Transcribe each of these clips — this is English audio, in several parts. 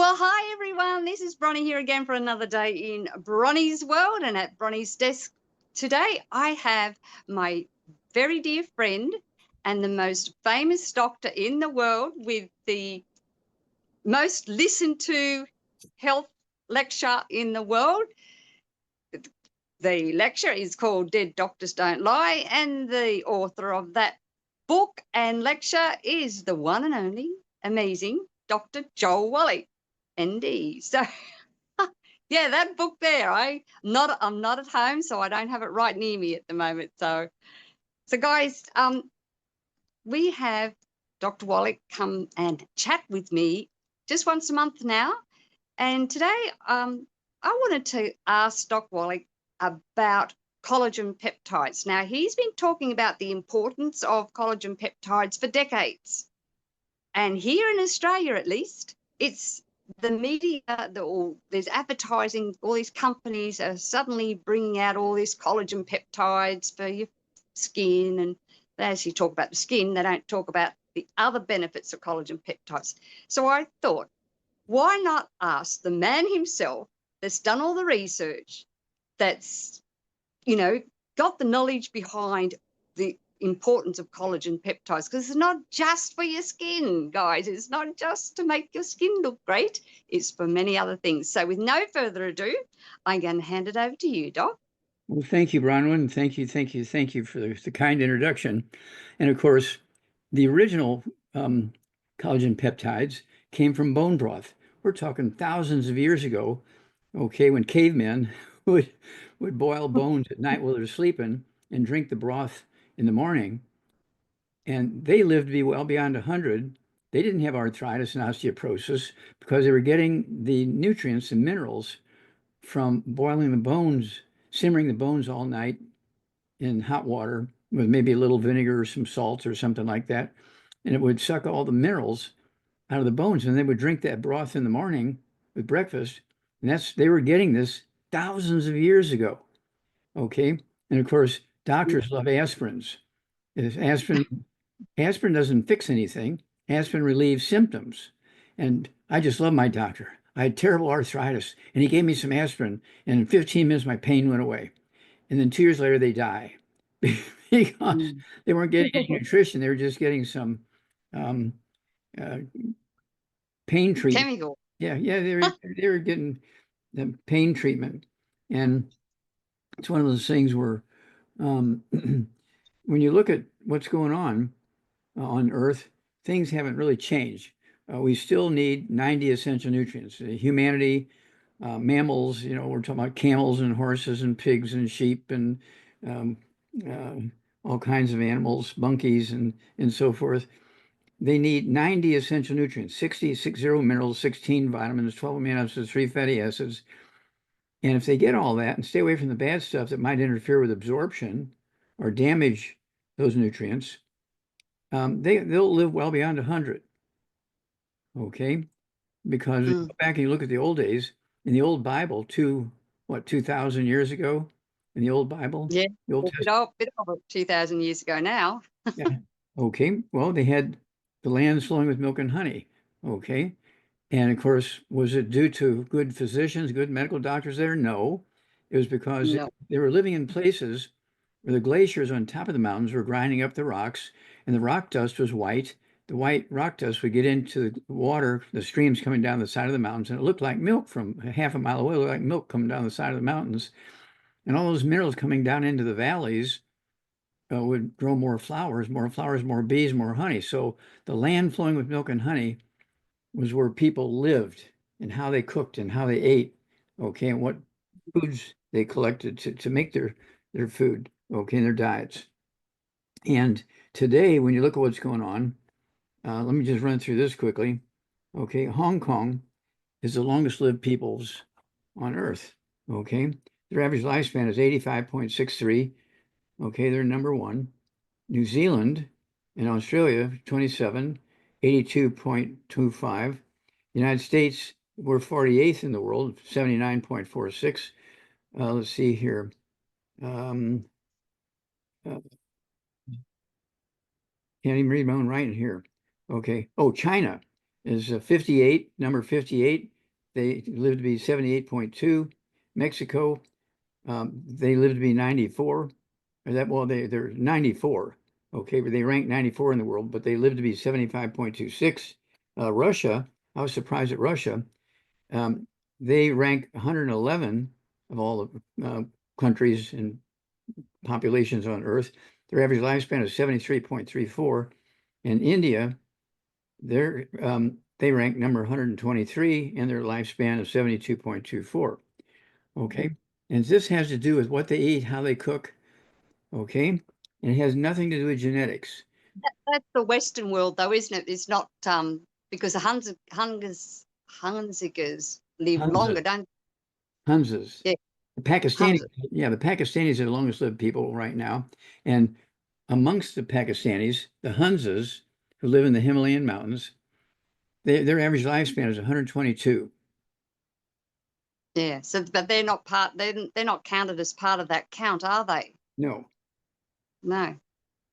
Well, hi everyone. This is Bronie here again for another day in Bronie's world. And at Bronie's desk today, I have my very dear friend and the most famous doctor in the world with the most listened to health lecture in the world. The lecture is called Dead Doctors Don't Lie, and the author of that book and lecture is the one and only amazing Dr. Joel Wallach, ND. So yeah, that book there. I'm not at home, so I don't have it right near me at the moment. So guys, we have Dr. Wallach come and chat with me just once a month now. And today, I wanted to ask Doc Wallach about collagen peptides. Now, he's been talking about the importance of collagen peptides for decades. And here in Australia, at least, it's the media, there's advertising, all these companies are suddenly bringing out all these collagen peptides for your skin. And as you talk about the skin, they don't talk about the other benefits of collagen peptides. So I thought, why not ask the man himself that's done all the research, that's, got the knowledge behind the importance of collagen peptides, because it's not just for your skin, guys. It's not just to make your skin look great. It's for many other things. So with no further ado, I'm going to hand it over to you, Doc. Well, thank you, Bronwyn. Thank you for the kind introduction. And of course, the original collagen peptides came from bone broth. We're talking thousands of years ago, okay, when cavemen would boil bones at night while they're sleeping and drink the broth in the morning. And they lived to be well beyond 100. They didn't have arthritis and osteoporosis because they were getting the nutrients and minerals from boiling the bones, simmering the bones all night in hot water with maybe a little vinegar or some salt or something like that. And it would suck all the minerals out of the bones. And they would drink that broth in the morning with breakfast. And they were getting this thousands of years ago. Okay. And of course, doctors love aspirins. Aspirin doesn't fix anything. Aspirin relieves symptoms. And I just love my doctor. I had terrible arthritis, and he gave me some aspirin, and in 15 minutes, my pain went away. And then 2 years later, they die because they weren't getting any nutrition. They were just getting some uh, pain treatment. Chemical. Yeah, they were getting the pain treatment. And it's one of those things where when you look at what's going on Earth, things haven't really changed. We still need 90 essential nutrients. Humanity, mammals, we're talking about camels and horses and pigs and sheep and all kinds of animals, monkeys and so forth. They need 90 essential nutrients, 60 minerals, 16 vitamins, 12 amino acids, 3 fatty acids. And if they get all that and stay away from the bad stuff that might interfere with absorption or damage those nutrients, they'll live well beyond 100. Okay, because if you go back and you look at the old days in the old Bible, 2,000 years ago, in the old Bible, Yeah, the Old a bit over 2,000 years ago now. Yeah. Okay. Well, they had the lands flowing with milk and honey. Okay. And of course, was it due to good physicians, good medical doctors there? No. It was because No. they were living in places where the glaciers on top of the mountains were grinding up the rocks, and the rock dust was white. The white rock dust would get into the water, the streams coming down the side of the mountains, and it looked like milk from half a mile away. It looked like milk coming down the side of the mountains. And all those minerals coming down into the valleys would grow more flowers, more bees, more honey. So the land flowing with milk and honey was where people lived and how they cooked and how they ate, okay, and what foods they collected to make their food, okay, and their diets. And today, when you look at what's going on, let me just run through this quickly. Okay, Hong Kong is the longest lived peoples on Earth, okay? Their average lifespan is 85.63. Okay, they're number one. New Zealand and Australia, 27, 82.25. United States, we're 48th in the world, 79.46. Let's see here. Can't even read my own writing here. Okay. Oh, China is 58, number 58, they live to be 78.2. Mexico, they live to be 94. Or that, well, they're 94. Okay, but they rank 94 in the world, but they live to be 75.26. Russia, I was surprised at Russia. They rank 111 of all the countries and populations on Earth. Their average lifespan is 73.34. In India, they rank number 123, and their lifespan is 72.24. Okay, and this has to do with what they eat, how they cook. Okay, and it has nothing to do with genetics. That's the Western world, though, isn't it? It's not because the Hunzigers live Hunza, longer, don't Hunzas. they? Yeah, The Pakistanis, Hunzers. yeah, the Pakistanis are the longest lived people right now. And amongst the Pakistanis, the Hunzas, who live in the Himalayan mountains, their average lifespan is 122. Yeah. So, but they're not part. They're not counted as part of that count, are they? No. No.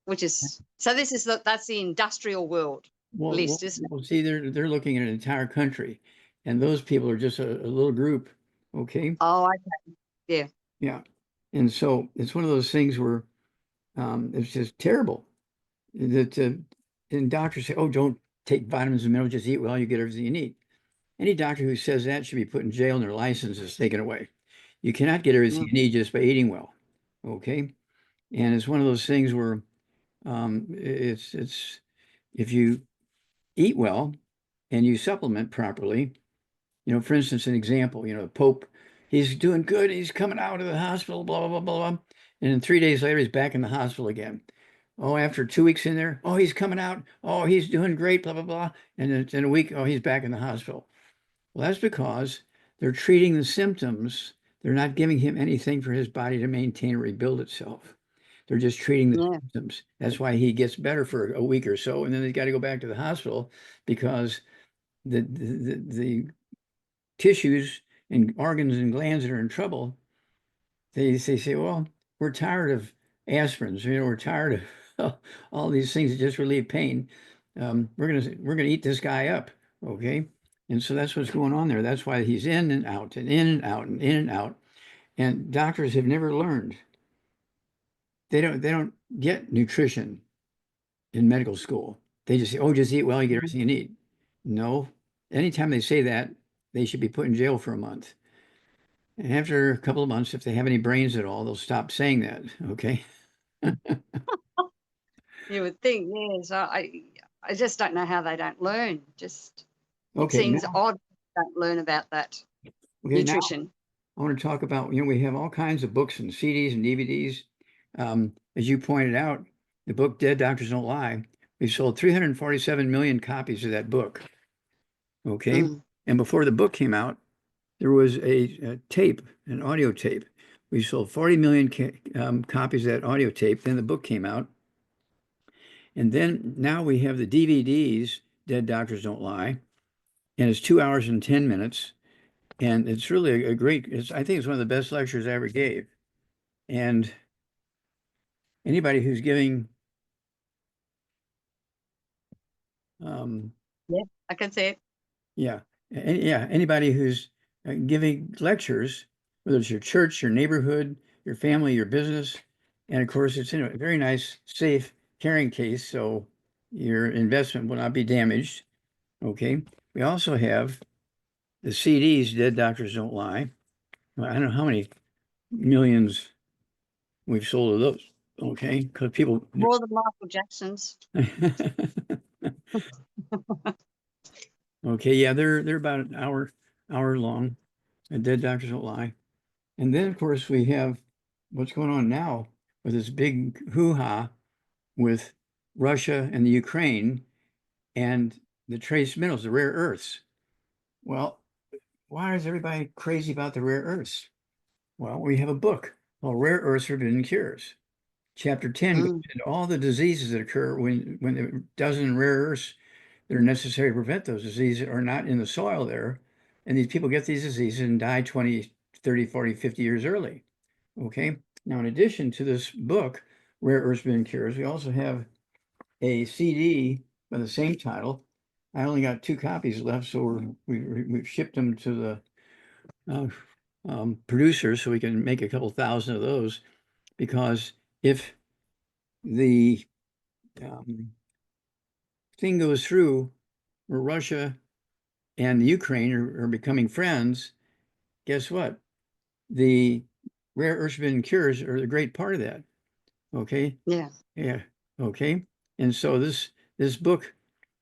Which is so. That's the industrial world list, isn't it? Well, see, they're looking at an entire country, and those people are just a little group. Okay. Oh, okay. Yeah. Yeah. And so it's one of those things where it's just terrible that and doctors say, oh, don't take vitamins and minerals, just eat well, you get everything you need. Any doctor who says that should be put in jail and their license is taken away. You cannot get everything Mm. you need just by eating well. Okay. And it's one of those things where it's if you eat well and you supplement properly, for instance, an example, the Pope, he's doing good, he's coming out of the hospital, blah, blah, blah, blah, blah. And then 3 days later, he's back in the hospital again. Oh, after 2 weeks in there, oh, he's coming out. Oh, he's doing great, blah, blah, blah. And then in a week, oh, he's back in the hospital. Well, that's because they're treating the symptoms. They're not giving him anything for his body to maintain or rebuild itself. They're just treating the Yeah. symptoms. That's why he gets better for a week or so, and then he's got to go back to the hospital because the tissues and organs and glands that are in trouble, they say, well, we're tired of aspirins, we're tired of all these things that just relieve pain. We're gonna eat this guy up, okay? And so that's what's going on there. That's why he's in and out and in and out and in and out. And doctors have never learned. They don't get nutrition in medical school. They just say, oh, just eat well, you get everything you need. No. Anytime they say that, they should be put in jail for a month. And after a couple of months, if they have any brains at all, they'll stop saying that. Okay. You would think, yes. I just don't know how they don't learn. Just it Okay. seems Now, odd they don't learn about that now nutrition. I want to talk about, we have all kinds of books and CDs and DVDs. As you pointed out, the book Dead Doctors Don't Lie, we sold 347 million copies of that book. Okay. Mm. And before the book came out, there was a tape, an audio tape. We sold 40 million copies of that audio tape. Then the book came out. And then now we have the DVDs, Dead Doctors Don't Lie. And it's 2 hours and 10 minutes. And it's really a great, I think it's one of the best lectures I ever gave. And anybody who's giving, Yeah, I can see it. yeah, anybody who's giving lectures, whether it's your church, your neighborhood, your family, your business, and of course it's in a very nice, safe carrying case, so your investment will not be damaged. Okay. We also have the CDs, Dead Doctors Don't Lie. I don't know how many millions we've sold of those. Okay, because people. More than Michael Jackson's. Okay, yeah, they're about an hour long. Dead Doctors Don't Lie. And then, of course, we have what's going on now with this big hoo-ha with Russia and the Ukraine and the trace minerals, the rare earths. Well, why is everybody crazy about the rare earths? Well, we have a book called Rare Earths Forbidden Cures. Chapter 10 goes into all the diseases that occur when the dozen rare earths that are necessary to prevent those diseases are not in the soil there. And these people get these diseases and die 20, 30, 40, 50 years early. Okay. Now, in addition to this book, Rare Earths Forbidden Cures, we also have a CD by the same title I only got 2 copies left, so we've shipped them to the producers so we can make a couple thousand of those. Because if the thing goes through where Russia and the Ukraine are becoming friends, guess what? The rare earth cures are a great part of that. Okay. Yeah. Yeah. Okay. And so this book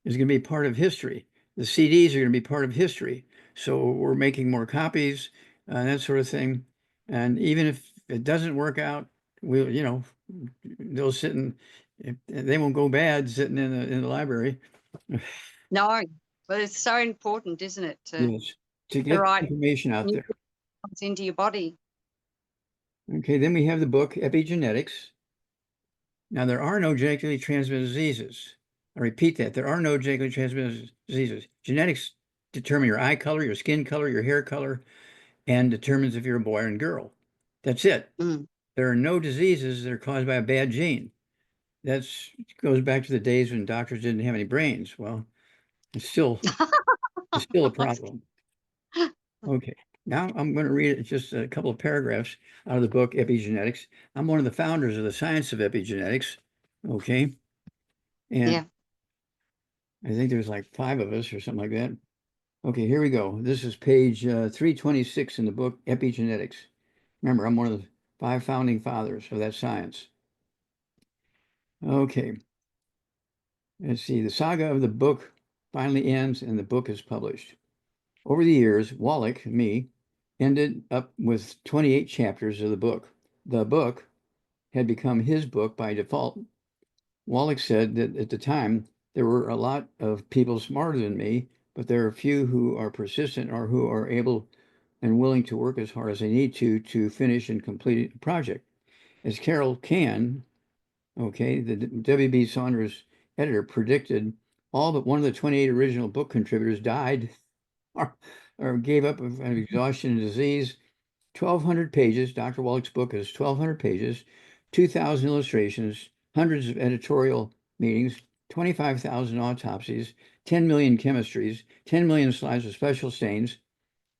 is going to be part of history. The CDs are going to be part of history. So we're making more copies, that sort of thing. And even if it doesn't work out, we'll, they'll sit in, they won't go bad sitting in the library. No, but it's so important, isn't it, Yes, to to get write information out there. into your body. Okay, then we have the book Epigenetics. Now, there are no genetically transmitted diseases. I repeat that. There are no genetically transmitted diseases. Genetics determine your eye color, your skin color, your hair color, and determines if you're a boy or a girl. That's it. Mm. There are no diseases that are caused by a bad gene. That goes back to the days when doctors didn't have any brains. Well, it's still a problem. Okay. Now I'm going to read just a couple of paragraphs out of the book Epigenetics. I'm one of the founders of the science of epigenetics. Okay. And Yeah. I think there's like 5 of us or something like that. Okay, here we go. This is page 326 in the book Epigenetics. Remember, I'm one of the 5 founding fathers of that science. Okay. Let's see. The saga of the book finally ends and the book is published. Over the years, Wallach, me, ended up with 28 chapters of the book. The book had become his book by default. Wallach said that at the time, there were a lot of people smarter than me, but there are few who are persistent or who are able and willing to work as hard as they need to finish and complete a project. As Carol Can, okay, the W.B. Saunders editor, predicted, all but one of the 28 original book contributors died or gave up of exhaustion and disease. 1,200 pages. Dr. Wallach's book is 1,200 pages, 2,000 illustrations, hundreds of editorial meetings, 25,000 autopsies, 10 million chemistries, 10 million slides of special stains.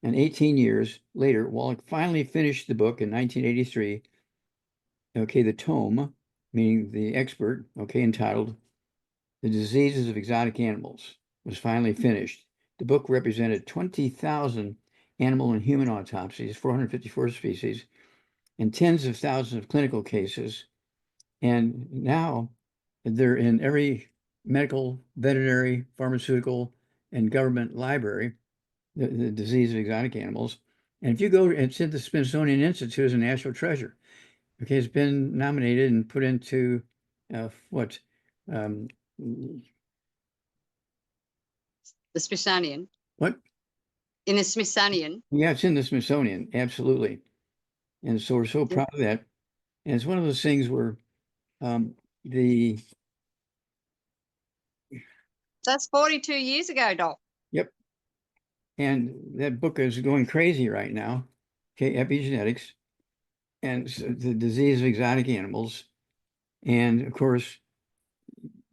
And 18 years later, Wallach finally finished the book in 1983. Okay, the tome, meaning the expert, okay, entitled The Diseases of Exotic Animals, was finally finished. The book represented 20,000 animal and human autopsies, 454 species, and tens of thousands of clinical cases. And now they're in every medical, veterinary, pharmaceutical, and government library, the disease of exotic animals. And if you go, it's at the Smithsonian Institute as a national treasure. Okay, it's been nominated and put into what? Um, The Smithsonian. what? In the Smithsonian. Yeah, it's in the Smithsonian, absolutely. And so we're so Yeah. proud of that. And it's one of those things where the That's 42 years ago, Doc. yep, and that book is going crazy right now. Okay, epigenetics and the disease of exotic animals, and of course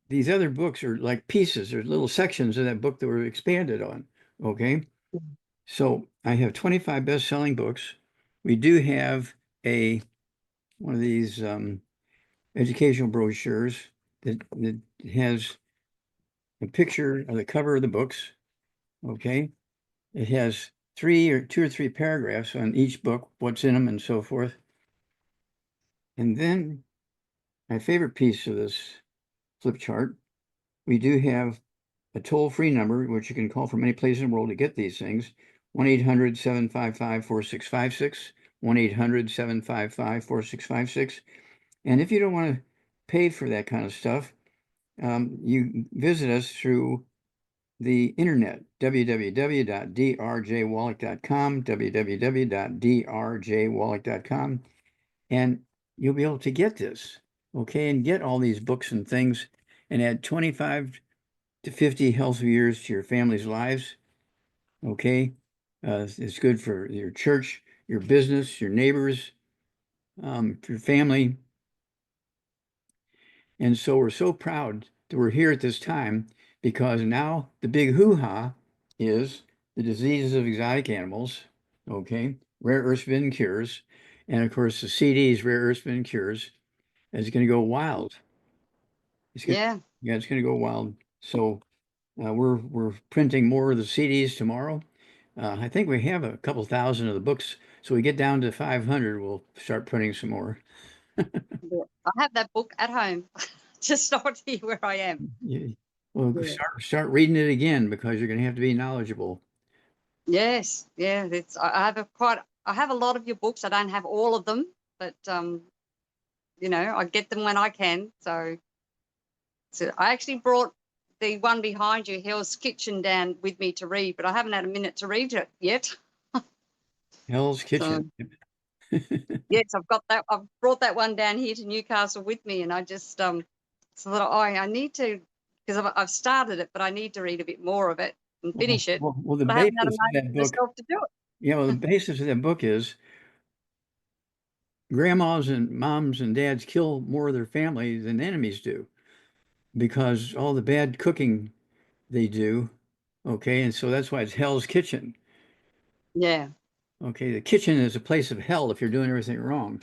these other books are like pieces. There's little sections of that book that were expanded on. Okay, so I have 25 best-selling books. We do have one of these educational brochures that has a picture of the cover of the books. Okay, it has 2 or 3 paragraphs on each book, what's in them, and so forth. And then my favorite piece of this flip chart, we do have a toll-free number, which you can call from any place in the world to get these things, 1-800-755-4656, 1-800-755-4656. And if you don't want to pay for that kind of stuff, you visit us through the internet, www.drjwallach.com, www.drjwallach.com, and you'll be able to get this, okay, and get all these books and things and add 25 to 50 healthy years to your family's lives, okay? It's good for your church, your business, your neighbors, your family. And so we're so proud that we're here at this time because now the big hoo-ha is the diseases of exotic animals, okay, rare earth spin cures, and of course the CDs, rare earth spin cures, is going to go wild. It's going, Yeah. yeah, it's going to go wild. So we're printing more of the CDs tomorrow. I think we have a couple thousand of the books. So we get down to 500, we'll start printing some more. Yeah. I have that book at home, just not here where I am. Yeah. Well, Yeah. start reading it again because you're going to have to be knowledgeable. Yes, yeah. It's I have I have a lot of your books. I don't have all of them, but I get them when I can. So I actually brought the one behind you, Hell's Kitchen, down with me to read, but I haven't had a minute to read it yet. Hell's So Kitchen. yes, I've brought that one down here to Newcastle with me, and I just so that I need to, because I've started it, but I need to read a bit more of it and finish it. Well, the But I haven't had a basis of moment that for book, myself to do it. well, the basis of that book is grandmas and moms and dads kill more of their family than enemies do because all the bad cooking they do. Okay, and so that's why it's Hell's Kitchen. Yeah, Okay, the kitchen is a place of hell if you're doing everything wrong,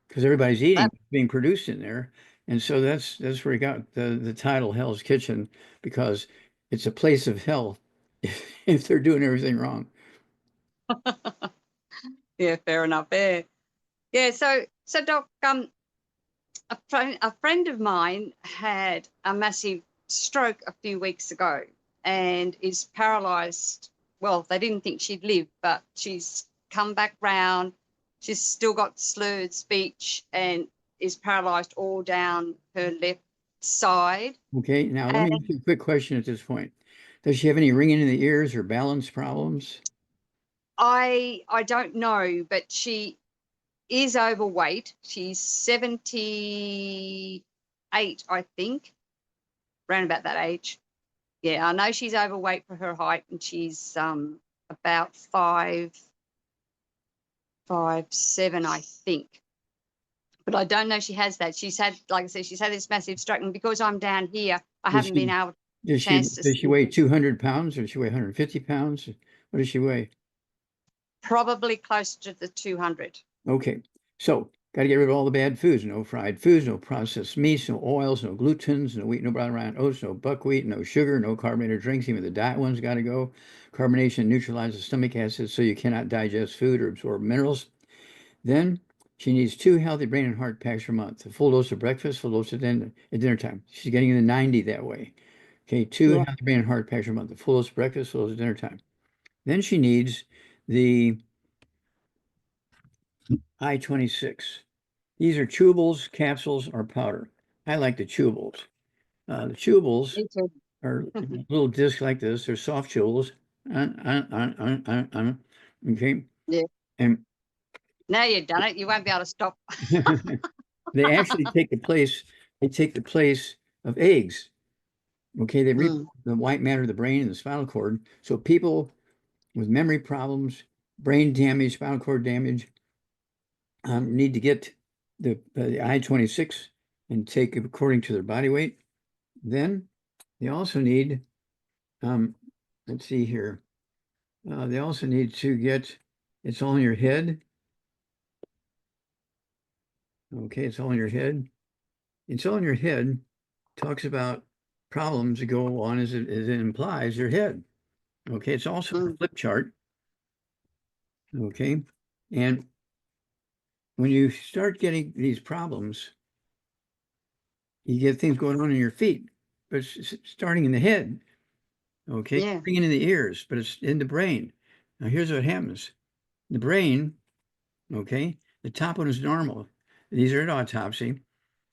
because everybody's eating that being produced in there, and so that's where he got the title Hell's Kitchen because it's a place of hell if they're doing everything wrong. yeah, fair enough. Yeah, yeah. So Doc, a friend of mine had a massive stroke a few weeks ago and is paralyzed. Well, they didn't think she'd live, but she's come back round. She's still got slurred speech and is paralyzed all down her left side. Okay, now let And me ask you a quick question at this point. Does she have any ringing in the ears or balance problems? I don't know, but she is overweight. She's 78, I think, around about that age. Yeah, I know she's overweight for her height, and she's about 5'7", I think. But I don't know she has that. She's had, like I said, she's had this massive stroke, and because I'm down here, I Does haven't been she able to does she chance to does she see weigh her. 200 pounds or does she weigh 150 pounds? What does she weigh? Probably close to the 200. Okay, so got to get rid of all the bad foods. No fried foods, no processed meats, no oils, no glutens, no wheat, no brown round oats, no buckwheat, no sugar, no carbonated drinks. Even the diet ones got to go. Carbonation neutralizes stomach acids, so you cannot digest food or absorb minerals. Then she needs 2 healthy brain and heart packs per month. A full dose of breakfast, full dose at dinner time. She's getting in the 90 that way. Okay, two Yeah. healthy brain and heart packs per month. A full dose of breakfast, full dose at dinner time. Then she needs the I-26. These are chewables, capsules, or powder. I like the chewables. The chewables Me too. are little discs like this. They're soft chewables. Okay. Yeah. And Now you've done it. You won't be able to stop. they actually take the place of eggs. Okay. They read Mm. the white matter of the brain and the spinal cord. So people with memory problems, brain damage, spinal cord damage, need to get the I-26 and take it according to their body weight. Then they also need, um, let's see here, they also need to get, it's all in your head. Okay, it's all in your head. It's all in your head talks about problems that go on as it implies your head. Okay, it's also a Mm. flip chart. Okay, and when you start getting these problems, you get things going on in your feet, but it's starting in the head. Okay, Yeah. bringing in the ears, but it's in the brain. Now, here's what happens: the brain, okay, the top one is normal. These are at autopsy.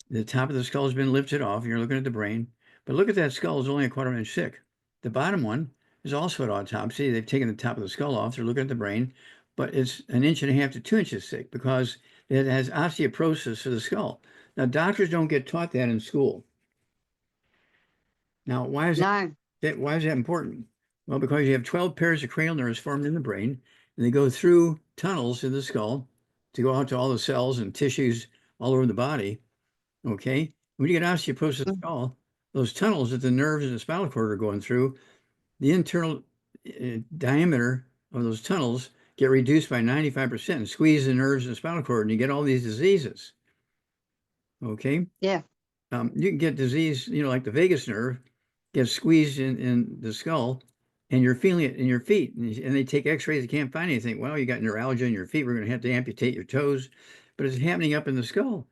The top of the skull has been lifted off. You're looking at the brain, but look at that skull is only a quarter inch thick. The bottom one is also at autopsy. They've taken the top of the skull off. They're looking at the brain, but it's an inch and a half to 2 inches thick because it has osteoporosis of the skull. Now, doctors don't get taught that in school. Now, No. why is that important? Well, because you have 12 pairs of cranial nerves formed in the brain, and they go through tunnels in the skull to go out to all the cells and tissues all over the body. Okay. When you get osteoporosis of the Mm. skull, those tunnels that the nerves and the spinal cord are going through, the internal diameter of those tunnels get reduced by 95% and squeeze the nerves and the spinal cord, and you get all these diseases. Okay? Yeah. You can get disease, like the vagus nerve gets squeezed in the skull, and you're feeling it in your feet. And they take x-rays, they can't find anything. Well, you got neuralgia in your feet. We're going to have to amputate your toes. But it's happening up in the skull.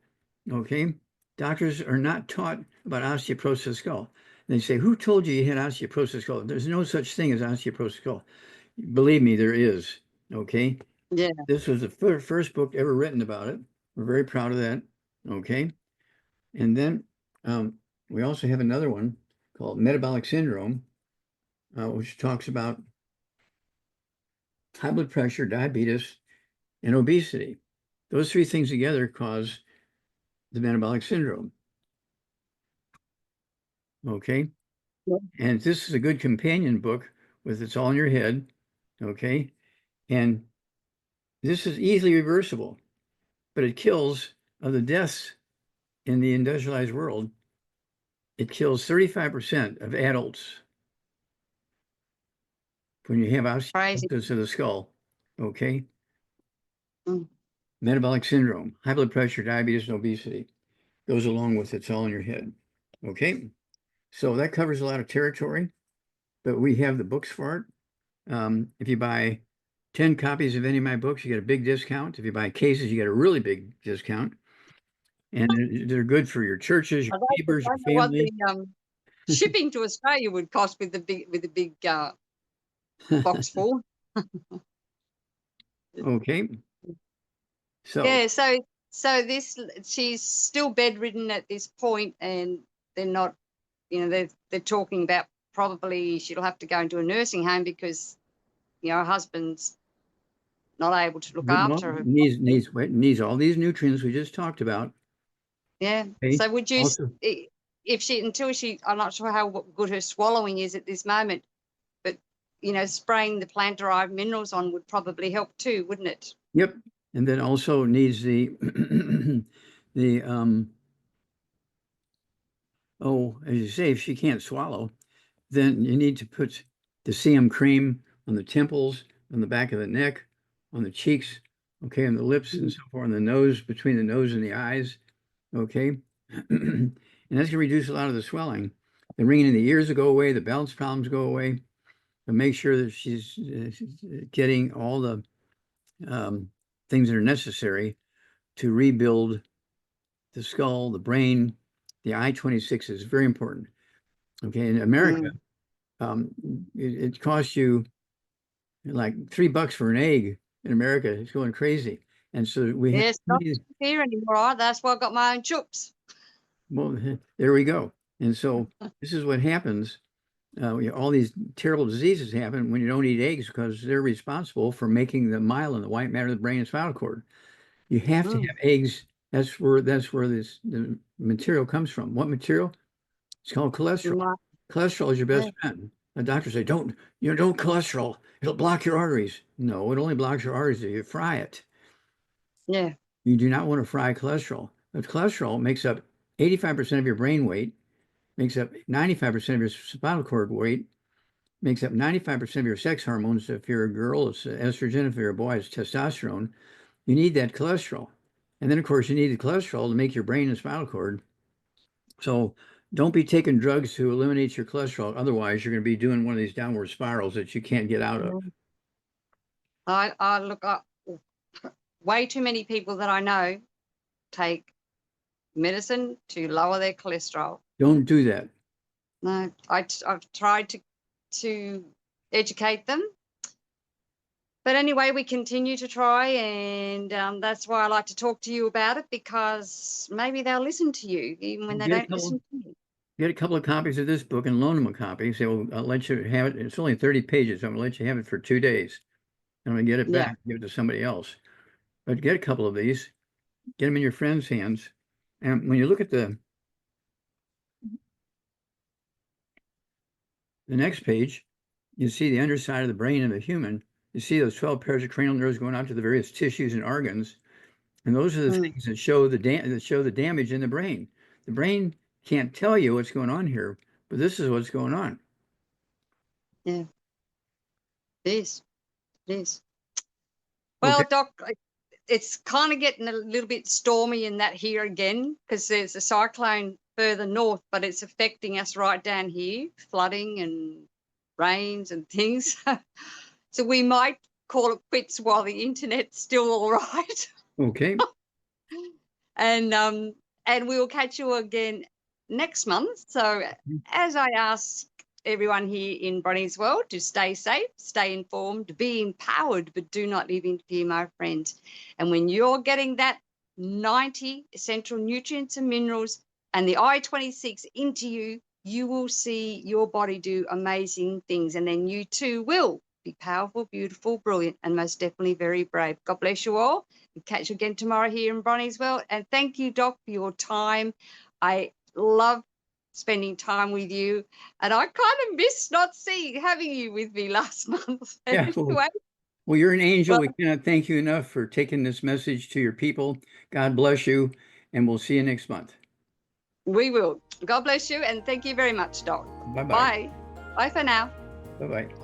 Okay? Doctors are not taught about osteoporosis of the skull. They say, who told you you had osteoporosis of the skull? There's no such thing as osteoporosis of the skull. Believe me, there is. Okay? Yeah. This was the first book ever written about it. We're very proud of that. Okay? And then we also have another one called metabolic syndrome, which talks about high blood pressure, diabetes, and obesity. Those three things together cause the metabolic syndrome. Okay. Yeah. And this is a good companion book with It's All in Your Head. Okay. And this is easily reversible, but it kills of the deaths in the industrialized world. It kills 35% of adults when you have Crazy. osteoporosis of the skull. Okay. Mm. Metabolic syndrome, high blood pressure, diabetes, and obesity goes along with It's All in Your Head. Okay. So that covers a lot of territory, but we have the books for it. If you buy 10 copies of any of my books, you get a big discount. If you buy cases, you get a really big discount. And they're good for your churches, your neighbors, your I know what family. the shipping to Australia would cost with the big box full. Okay. So, Yeah, so this she's still bedridden at this point, and they're not, they're talking about probably she'll have to go into a nursing home because her husband's not able to look well, after her. needs all these nutrients we just talked about. Yeah. Okay. So would you, Also, I'm not sure how good her swallowing is at this moment, but spraying the plant-derived minerals on would probably help too, wouldn't it? yep. And then also needs the the as you say, if she can't swallow, then you need to put the CM cream on the temples, on the back of the neck, on the cheeks, okay, on the lips and so forth, on the nose, between the nose and the eyes, okay. And that's going to reduce a lot of the swelling. The ringing in the ears will go away, the balance problems go away, but make sure that she's getting all the things that are necessary to rebuild the skull, the brain. The I-26 is very important. Okay, in America, it costs you like $3 for an egg in America. It's going crazy. And so we have, Yes, not here anymore. That's why I got my own chooks. well, there we go. And so this is what happens. All these terrible diseases happen when you don't eat eggs because they're responsible for making the myelin, the white matter of the brain and spinal cord. You have to have eggs. That's where the material comes from. What material? It's called cholesterol. Cholesterol is your best friend. The doctors say, don't cholesterol. It'll block your arteries. No, it only blocks your arteries if you fry it. Yeah. You do not want to fry cholesterol. But cholesterol makes up 85% of your brain weight, makes up 95% of your spinal cord weight, makes up 95% of your sex hormones. If you're a girl, it's estrogen. If you're a boy, it's testosterone. You need that cholesterol. And then, of course, you need the cholesterol to make your brain and spinal cord. So don't be taking drugs to eliminate your cholesterol. Otherwise, you're going to be doing one of these downward spirals that you can't get out of. I look up way too many people that I know take medicine to lower their cholesterol. Don't do that. No, I've tried to educate them. But anyway, we continue to try, and that's why I like to talk to you about it, because maybe they'll listen to you even when they don't listen to me. Get a couple of copies of this book and loan them a copy. Say, well, I'll let you have it. It's only 30 pages. So I'm going to let you have it for 2 days. I'm going to get it back, give it to somebody else. But get a couple of these, get them in your friends' hands. And when you look at the next page, you see the underside of the brain of a human. You see those 12 pairs of cranial nerves going out to the various tissues and organs. And those are the things that show the damage in the brain. The brain can't tell you what's going on here, but this is what's going on. Yeah. It is. It is. Well, Okay. Doc, it's kind of getting a little bit stormy in that here again, because there's a cyclone further north, but it's affecting us right down here, flooding and rains and things. So we might call it quits while the internet's still all right. Okay. And we will catch you again next month. So as I ask everyone here in Bronie's world to stay safe, stay informed, be empowered, but do not live in fear, my friends. And when you're getting that 90 essential nutrients and minerals and the I-26 into you, you will see your body do amazing things. And then you too will be powerful, beautiful, brilliant, and most definitely very brave. God bless you all. We'll catch you again tomorrow here in Bronie's world. And thank you, Doc, for your time. I love spending time with you, and I kind of missed not having you with me last month. Yeah. Anyway, Well, you're an angel. well, We cannot thank you enough for taking this message to your people. God bless you, and we'll see you next month. we will. God bless you, and thank you very much, Doc. Bye-bye. Bye. Bye for now. Bye-bye.